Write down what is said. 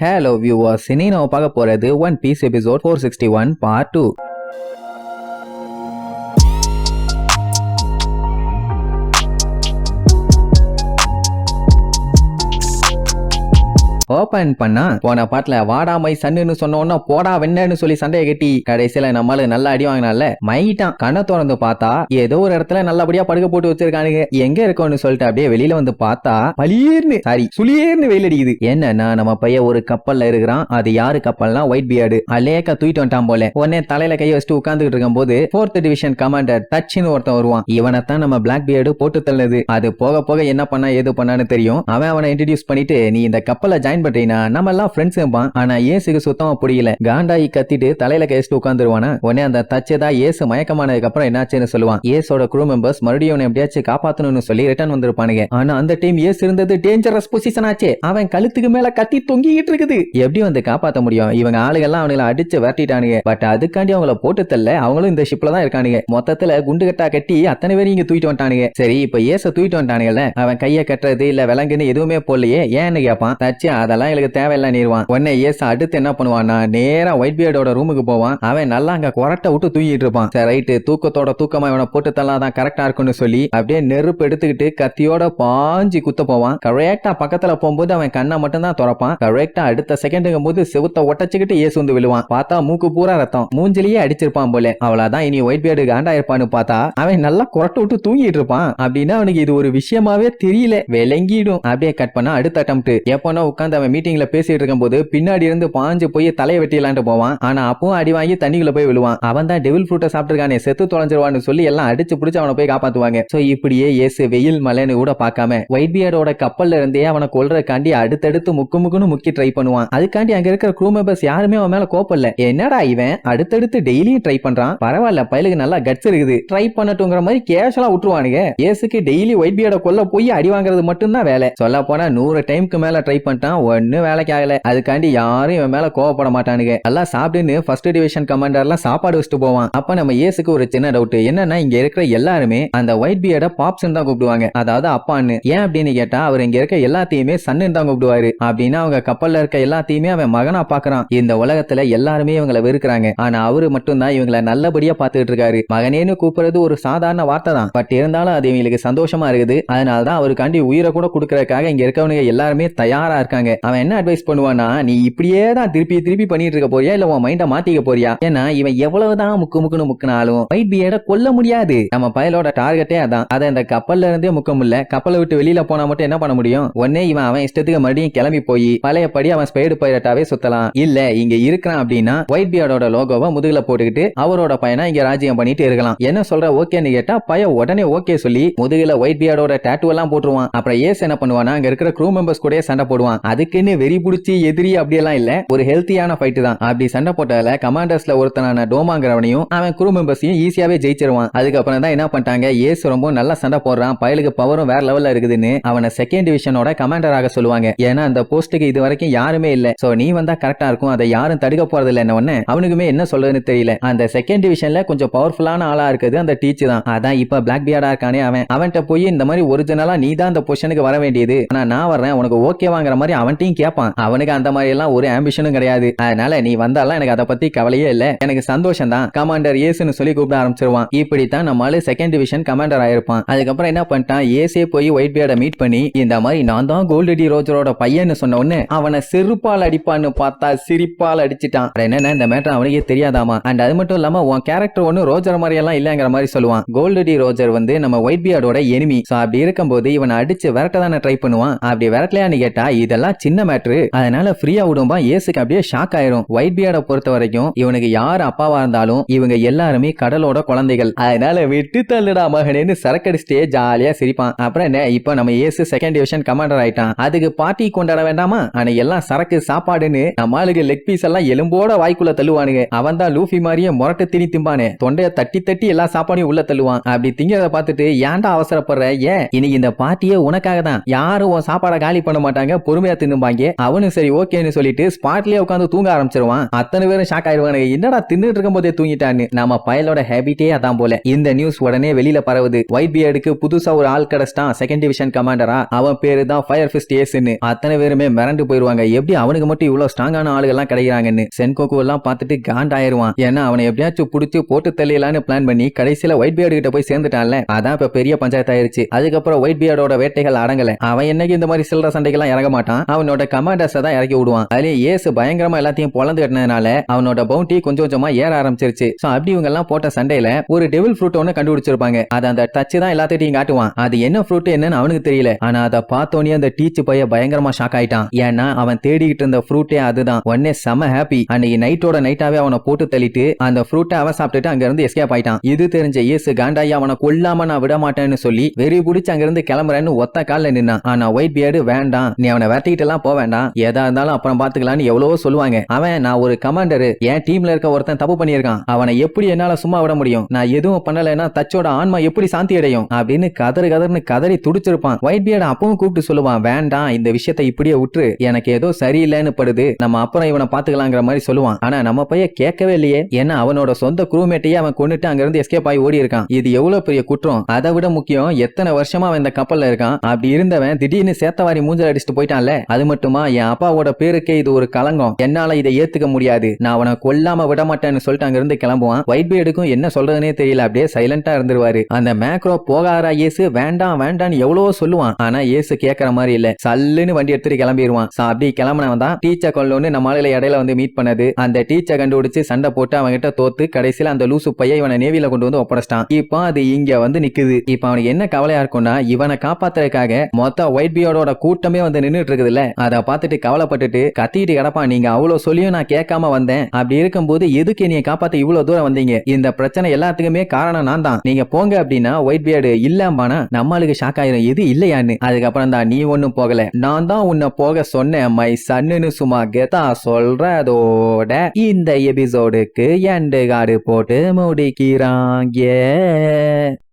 Hello viewers, இன்னைக்கு நம்ம பார்க்க போறது One Piece episode 461 part 2. Open பண்ணா போன பாட்டுல வாடாமை சன்னுன்னு சொன்னோன்னா போடா வெண்ணன்னு சொல்லி சண்டையை கட்டி கடைசியில நம்மளு நல்லா அடி வாங்கினால மைட்டான். கண்ணை திறந்து பார்த்தா ஏதோ ஒரு இடத்துல நல்லபடியா படுக்க போட்டு வச்சிருக்கானுங்க. எங்க இருக்கோன்னு சொல்லிட்டு அப்படியே வெளியில வந்து பார்த்தா பளியர்னு சுளியர்னு வெயில் அடிக்குது. என்னன்னா நம்ம பையன் ஒரு கப்பல்ல இருக்கிறான். அது யாரு கப்பல்னா ஒயிட் பியர்டு. அலேக்கா தூக்கிட்டு வந்துட்டான் போல. உடனே தலையில கையை வச்சுட்டு உட்கார்ந்துட்டு இருக்கும் போது 4th டிவிஷன் கமாண்டர் டச்சின்னு ஒருத்தன் வருவான். இவனைத்தான் நம்ம பிளாக் பியர்டு போட்டு தள்ளுது. அது போக போக என்ன பண்ணா ஏது பண்ணான்னு தெரியும். அவனை இன்ட்ரோடியூஸ் பண்ணிட்டு நீ இந்த கப்பலை ஜாயின் பண்றீனா நம்ம எல்லாம் ஃப்ரெண்ட்ஸ். ஆனா ஏசுக்கு சுத்தமா புரியல. காண்டாயி கத்திட்டு தலையில கைச்சிட்டு உட்காந்துருவானா. உடனே அந்த தச்சதா ஏசு மயக்கமானதுக்கு அப்புறம் என்னாச்சுன்னு சொல்லுவான். ஏசோட க்ரூ மெம்பர்ஸ் மறுபடியும் எப்படியாச்சும் காப்பாத்தணும்னு சொல்லி ரிட்டர்ன் வந்திருப்பானுங்க. ஆனா அந்த டைம் ஏசு இருந்தது டேஞ்சரஸ் பொசிஷன் ஆச்சு. அவன் கழுத்துக்கு மேல கத்தி தொங்கிட்டு இருக்குது. எப்படி வந்து காப்பாத்த முடியும்? இவங்க ஆளுகள்லாம் அவங்களை அடிச்சு விரட்டிட்டானுங்க. பட் அதுக்காண்டி அவங்கள போட்டு தள்ள அவங்களும் இந்த ஷிப்ல தான் இருக்கானுங்க. மொத்தத்துல குண்டு கட்டா கட்டி அத்தனை பேரும் இங்க தூக்கிட்டு வந்துட்டானுங்க. சரி இப்ப ஏச தூக்கிட்டு வந்துட்டானுங்கல்ல, அவன் கைய கட்டுறது இல்ல விலங்குன்னு எதுவுமே போடலையே ஏன்னு கேட்பான். தச்சு அதெல்லாம் எங்களுக்கு தேவையில்லை நீர்வான். உடனே ஏச அடுத்து என்ன பண்ணுவான்னா நேரா ஒயிட் பியர்டோட ரூமுக்கு போவான். அவன் நல்லா அங்க கொரட்டை விட்டு தூங்கிட்டு இருப்பான். சரி ரைட்டு, தூக்கத்தோட தூக்கமா இவனை போட்டு தள்ளாதான் கரெக்டா இருக்கும்னு சொல்லி அப்படியே நெருப்பு எடுத்துக்கிட்டு கத்தியோட பாஞ்சி குத்த போவான். கரெக்டா பக்கத்துல போகும்போது அவன் கண்ணை மட்டும் தான் திறப்பான். கரெக்டா அடுத்த செகண்டுங்கும் போது செவுத்த ஒட்டச்சுக்கிட்டு ஏசு வந்து விழுவான். பார்த்தா மூக்கு பூரா ரத்தம். மூஞ்சிலேயே அடிச்சிருப்பான் போல. அவளாதான் இனி ஒயிட் பியர்டு காண்டா இருப்பான்னு பார்த்தா அவன் நல்லா கொரட்டை விட்டு தூங்கிட்டு இருப்பான். அப்படின்னா அவனுக்கு இது ஒரு விஷயமாவே தெரியல. விளங்கிடும். அப்படியே கட் பண்ணா அடுத்த அட்டம்ப்ட். எப்போனா உட்காந்து அவன் மீட்டிங்ல பேசிட்டு இருக்கும் போது பின்னாடி இருந்து பாஞ்சு போய் தலையை வெட்டிலான்ட்டு போவான். ஆனா அப்பவும் அடி வாங்கி தண்ணிக்குள்ள போய் விழுவான். அவன் தான் டெவில் ஃப்ரூட்டை சாப்பிட்டுருக்கானே, செத்து தொலைஞ்சிருவான்னு சொல்லி எல்லாம் அடிச்சு பிடிச்சு அவனை போய் காப்பாத்துவாங்க. சோ இப்படியே ஏசு வெயில் மலைன்னு கூட பார்க்காம ஒயிட் பியர்டோட கப்பல்ல இருந்தே அவனை கொல்றதுக்காண்டி அடுத்தடுத்து முக்குன்னு முக்கி ட்ரை பண்ணுவான். அதுக்காண்டி அங்க இருக்கிற க்ரூ மெம்பர்ஸ் யாருமே அவன் மேல கோப்பல்ல. என்னடா இவன் அடுத்தடுத்து டெய்லியும் ட்ரை பண்றான், பரவாயில்ல பயலுக்கு நல்லா கட்ஸ் இருக்குது, ட்ரை பண்ணட்டுங்கிற மாதிரி கேஷுவலா விட்டுருவானுங்க. ஏசுக்கு டெய்லி ஒயிட் பியர்ட கொல்ல போய் அடி வாங்குறது மட்டும் தான் வேலை. சொல்ல போனா 100 டைமுக்கு மேல ட்ரை பண்ணிட்டான், ஒன்னும் வேலைக்கு ஆகல. அதுக்காண்டி யாரும் இவன் மேல கோவப்பட மாட்டானுங்க. நல்லா சாப்பிட்டுன்னு ஃபர்ஸ்ட் டிவிஷன் கமாண்டர்லாம் சாப்பாடு வச்சுட்டு போவான். அப்ப நம்ம ஏசுக்கு ஒரு சின்ன டவுட். என்னன்னா இங்க இருக்கிற எல்லாருமே அந்த ஒயிட் பியர்ட பாப்ஸ் தான் கூப்பிடுவாங்க, அதாவது அப்பான்னு. ஏன் அப்படின்னு கேட்டா அவர் இங்க இருக்க எல்லாத்தையுமே சன்னு தான் கூப்பிடுவாரு. அப்படின்னா அவங்க கப்பல்ல இருக்க எல்லாத்தையுமே அவன் மகனா பாக்குறான். இந்த உலகத்துல எல்லாருமே இவங்களை வெறுக்கிறாங்க. ஆனா அவரு மட்டும் தான் இவங்களை நல்லபடியா பாத்துக்கிட்டு இருக்காரு. மகனேன்னு கூப்பிடுறது ஒரு சாதாரண வார்த்தை தான். பட் இருந்தாலும் அது இவங்களுக்கு சந்தோஷமா இருக்குது. அதனாலதான் அவருக்காண்டி உயிரை கூட கொடுக்கறதுக்காக இங்க இருக்கவனுங்க எல்லாருமே தயாரா இருக்காங்க. அவன் என்ன அட்வைஸ் பண்ணுவானா, நீ இப்படியே தான் திருப்பி பண்ணிட்டு இருக்க போறியா இல்ல உன் மைண்ட மாத்திக்க போறியா? ஏன்னா இவன் எவ்வளவுதான் முக்குன்னு முக்கினாலும் ஒயிட் பியர்ட கொல்ல முடியாது. நம்ம பயலோட டார்கெட்டே அதான். அதை அந்த கப்பல்ல இருந்தே முக்க முடியல. கப்பலை விட்டு வெளியில போனா மட்டும் என்ன பண்ண முடியும்? உடனே அவன் இஷ்டத்துக்கு மறுபடியும் கிளம்பி போய் பழையபடி அவன் ஸ்பைடு பைரட்டாவே சுத்தலாம். இல்ல இங்க இருக்கிறான் அப்படின்னா ஒயிட் பியர்டோட லோகோவை முதுகுல போட்டுக்கிட்டு அவரோட பையனா இங்க ராஜ்யம் பண்ணிட்டு இருக்கலாம். என்ன சொல்ற ஓகேன்னு கேட்டா பையன் உடனே ஓகே சொல்லி முதுகுல ஒயிட் பியர்டோட டாட்டூ எல்லாம் போட்டுருவான். அப்புறம் ஏஸ் என்ன பண்ணுவானா அங்க இருக்கிற க்ரூ மெம்பர்ஸ் கூட சண்டை போடுவான். அதுக்குன்னு வெறி புடிச்சு எதிரி அப்படியெல்லாம் இல்ல, ஒரு ஹெல்த்தியான ஃபைட் தான். அப்படி சண்டை போட்டால கமாண்டர்ஸ்ல ஒருத்தனான டோமாங்கிறவனையும் அவன் க்ரூ மெம்பர்ஸையும் ஈஸியாவே ஜெயிச்சிருவான். அதுக்கப்புறம் தான் என்ன பண்ணிட்டாங்க, ஏசு ரொம்ப நல்லா சண்டை போடுறான், பயலுக்கு பவரும் வேற லெவல்ல இருக்குதுன்னு அவனை செகண்ட் டிவிஷனோட கமாண்டராக சொல்லுவாங்க. ஏன்னா அந்த போஸ்ட்டுக்கு இது வரைக்கும் யாருமே இல்ல. சோ நீ வந்தா கரெக்டா இருக்கும், அதை யாரும் தடுக்க போறது இல்ல. என்ன அவனுக்குமே என்ன சொல்றதுன்னு தெரியல. அந்த செகண்ட் டிவிஷன்ல கொஞ்சம் பவர்ஃபுல்லான ஆளா இருக்குது அந்த டீச் தான். அதான் இப்ப பிளாக் பியர்டா இருக்கானே அவன்கிட்ட போய் இந்த மாதிரி ஒரிஜினலா நீ தான் அந்த பொசிஷனுக்கு வர வேண்டியது, ஆனா நான் வர்றேன் உனக்கு ஓகேவாங்கிற மாதிரி அவன்கிட்டயும் கேட்பான். அவனுக்கு அந்த மாதிரி எல்லாம் ஒரு ஆம்பிஷனும் கிடையாது. அதனால நீ வந்தாலும் எனக்கு அதை பத்தி கவலையே இல்ல, எனக்கு சந்தோஷம் தான், கமாண்டர் ஏசுன்னு சொல்லி கூப்பிட ஆரம்பிச்சிருவான். இப்படித்தான் நம்மளால செகண்ட் டிவிஷன் கமாண்டர் ஆயிருப்பான். அதுக்கப்புறம் என்ன பண்ணிட்டான், ஏசே போய் ஒயிட் பியர்ட மீட் பண்ணி இந்த மாதிரி நான் தான் கோல்டு டி ரோஜரோட பையன்னு சொன்ன உடனே அவனை செருப்பால் அடிப்பான்னு பார்த்தா சிரிப்பால் அடிச்சிட்டான். என்னன்னா இந்த மேட்டர் அவனுக்கே தெரியாதாமா. அண்ட் அது மட்டும் இல்லாம உன் கேரக்டர் ஒன்னு ரோஜர் மாதிரி எல்லாம் இல்லங்கிற மாதிரி சொல்லுவான். கோல்டு டி ரோஜர் வந்து நம்ம ஒயிட் பியர்டோட எனிமி. சோ அப்படி இருக்கும்போது இவனை அடிச்சு விரட்ட தானே ட்ரை பண்ணுவான். அப்படி விரட்டலையான்னு கேட்டா இதெல்லாம் சின்ன மேட்ரு, அதனால ஃப்ரீயா விடும்பா. ஏசுக்கு அப்படியே ஷாக் ஆயிரும். ஒயிட் பியர்ட பொறுத்த வரைக்கும் இவனுக்கு யார் அப்பாவா இருந்தாலும் இவங்க எல்லாருமே கடலோட குழந்தைகள், அதனால விட்டு தள்ளுடா மகனேன்னு சரக்கடிச்சிட்டே ஜாலியா சிரிப்பான். அப்புறம் என்ன, இப்ப நம்ம ஏசு செகண்ட் டிவிஷன் கமாண்டர் ஆயிட்டான். அதுக்கு பார்ட்டி கொண்டாட வேண்டாமா? ஆனா எல்லாம் சரக்கு சாப்பாடுன்னு நம்மளுக்கு லெக் பீஸ் எல்லாம் எலும்போட வாய்க்குள்ள தள்ளுவானுங்க. அவன் தான் லூஃபி மாதிரியே முரட்டு திணி திம்பானே, தொண்டைய தட்டி எல்லா சாப்பாடையும் உள்ள தள்ளுவான். அப்படி திங்கிறத பார்த்துட்டு ஏன்டா அவசரப்படுற, ஏன் இன்னைக்கு இந்த பார்ட்டியே உனக்காக தான், யாரும் உன் சாப்பாடை காலி பண்ண மாட்டாங்க, பொறுமையா தின்னுபாங்க. அவனும் சரி ஓகேன்னு சொல்லிட்டு ஸ்பாட்லயே உட்காந்து தூங்க ஆரம்பிச்சிருவான். அத்தனை பேரும் ஷாக் ஆயிடுவாங்க, என்னடா தின்னுட்டு இருக்கும் போதே தூங்கிட்டான்னு. நம்ம பயலோட ஹேபிட்டே அதான் போல. இந்த நியூஸ் உடனே வெளியில பரவுது. ஒயிட் பியர்டுக்கு புதுசா ஒரு ஆள் கிடைச்சிட்டான், செகண்ட் டிவிஷன் கமாண்டரா. அவன் பேரு தான் ஃபயர் ஃபிஸ்ட் ஏஸ்ன்னு. அத்தனை பேருமே மிரண்டு போயிருவாங்க, எப்படி அவனுக்கு மட்டும் இவ்வளவு ஸ்ட்ராங்கான ஆளுகள் எல்லாம் கிடைக்கிறாங்கன்னு. சென்கோகு எல்லாம் பார்த்துட்டு காண்டாயிருவான். ஏன்னா அவனை எப்படியாச்சும் புடிச்சு போட்டு தள்ளிடலான்னு பிளான் பண்ணி கடைசியில ஒயிட் பியர்டு கிட்ட போய் சேர்ந்துட்டான்ல. அதான் இப்ப பெரிய பஞ்சாயத்து ஆயிருச்சு. அதுக்கப்புறம் ஒயிட் பியர்டோட வேட்டைகள் அடங்கல. அவன் என்னைக்கு இந்த மாதிரி சில்லற சண்டைகள்லாம் இறங்க மாட்டான். அவனோட கமாண்டர்ஸ் தான் இறக்கி விடுவான். அதுலயே ஏசு பயங்கரமா எல்லாத்தையும் பொளந்து கட்டினதுனால அவனோட பவுண்டி கொஞ்சம் கொஞ்சமா ஏற ஆரம்பிச்சிருச்சு. சோ அப்படி இவங்க எல்லாம் போட்ட சண்டையில ஒரு டெவில் ஃப்ரூட் ஒன்னு கண்டுபிடிச்சிருப்பாங்க. அது அந்த டச் தான் எல்லாத்தையும் காட்டுவான். அது என்ன ஃப்ரூட் என்னன்னு அவனுக்கு தெரியல. ஆனா அதை பார்த்தோன்னே அந்த டீச்சு பைய பயங்கரமா ஷாக் ஆயிட்டான். ஏன்னா அவன் தேடிக்கிட்டு இருந்த ஃப்ரூட்டே அதுதான். உடனே செம ஹாப்பி. அன்னைக்கு நைட்டோட நைட்டாவே அவனை போட்டு தள்ளிட்டு அந்த ஃப்ரூட்டை அவன் சாப்பிட்டுட்டு அங்க இருந்து எஸ்கேப் ஆயிட்டான். இது தெரிஞ்ச இயேசு காண்டாயி அவனை கொல்லாம நான் விட மாட்டேன்னு சொல்லி வெறி பிடிச்சு அங்க இருந்து கிளம்புறேன்னு ஒத்த கால்ல நின்னான். ஆனா ஒயிட் பியர்டு வேண்டாம், நீ அவனை வெட்டிக்கிட்டு எல்லாம் போக வேண்டாம், ஏதா இருந்தாலும் அப்புறம் பாத்துக்கலாம்னு எவ்வளவோ சொல்லுவாங்க. அவன் நான் ஒரு கமாண்டரு, என் டீம்ல இருக்க ஒருத்தன் தப்பு பண்ணியிருக்கான், அவனை எப்படி என்னால சும்மா விட முடியும், நான் எதுவும் பண்ணலைன்னா தச்சோட ஆன்மா எப்படி சாந்தி அடையும் அப்படின்னு கதறுன்னு கதறி துடிச்சிருப்பான். ஒயிட் பியர்டு அப்பவும் கூப்பிட்டு சொல்லுவான், வேண்டாம் இந்த விஷயத்தை இப்படியே விட்டுரு, எனக்கு ஏதோ சரியில்லைன்னு படுது, நம்ம அப்புறம் இவனை பாத்துக்கலாங்கிற மாதிரி சொல்லுவான். ஆனா நம்ம பையன் கேட்கவே இல்லையே. ஏன்னா அவனோட சொந்த குரூமேட்டையே அவன் கொண்டுட்டு அங்க இருந்து எஸ்கேப் ஆகி ஓடி இருக்கான். இது எவ்வளவு பெரிய குற்றம். அதை விட முக்கியம், எத்தனை வருஷமா அவன் இந்த கப்பல்ல இருக்கான். அப்படி இருந்தவன் திடீர்னு சேத்தவாரி மூஞ்சல் அடிச்சுட்டு போயிட்டான்ல. அது மட்டுமா என் அப்பாவோட பேருக்கே இது ஒரு களங்கம், என்னால இதை ஏத்துக்க முடியாது, நான் அவனை கொல்லாம விட மாட்டேன்னு சொல்லிட்டு அங்க இருந்து கிளம்புவான். ஒயிட் பியர்டுக்கும் என்ன சொல்றதுனே தெரியல, அப்படியே சைலண்டா இருந்துருவாரு. அந்த மேக்ரோ போகாரா இயேசு, வேண்டாம் வேண்டான்னு எவ்வளவோ சொல்லுவான். ஆனா இயேசு கேட்கற மாதிரி இல்ல, சல்லுன்னு வண்டி எடுத்துட்டு கிளம்பிடுவான். அப்படி கிளம்பினவன் தான் டீச்சர் கொல்லோன்னு நம்ம ஆளுல இடையில வந்து மீட் பண்ணது. அந்த டீச்சர் கண்டுபிடிச்சு சண்டை போட்டு அவன்கிட்ட தோத்து கடைசியில அந்த லூசு பைய இவனை நேவில கொண்டு வந்து ஒப்படைச்சிட்டான். இப்போ அது இங்க வந்து நிக்குது. இப்ப அவனுக்கு என்ன கவலையா இருக்கும்னா, இவனை காப்பாத்துறதுக்காக மொத்த ஒயிட் பியர்டோட கூட்டமே வந்து நின்னுட்டு இருக்குதுல்ல. அதை பார்த்துட்டு கவலைப்பட்டுட்டு கத்திட்டு கிடப்பான், நீங்க அவ்வளவு சொல்லியும் நான் கேட்காம வந்தேன், அப்படி இருக்கும்போது எதுக்கு நீ காப்பாத்த இவ்வளவு தூரம் வந்தீங்க, இந்த பிரச்சனை எல்லாத்துக்குமே காரணம் நான் தான், நீங்க போங்க அப்படின்னா ஒயிட் பியர்டு இல்லம்பானா நம்மளுக்கு ஷாக் ஆயிரும், எது இல்லையான்னு. அதுக்கப்புறம் தான் நீ ஒன்னும் போகல, நான் தான் உன்னை போக சொன்னேன் மை சன்னு சும்மா கெத்தா சொல்றதோட இந்த எபிசோடுக்கு எண்டு கார்டு போட்டு முடிக்கிறாங்க.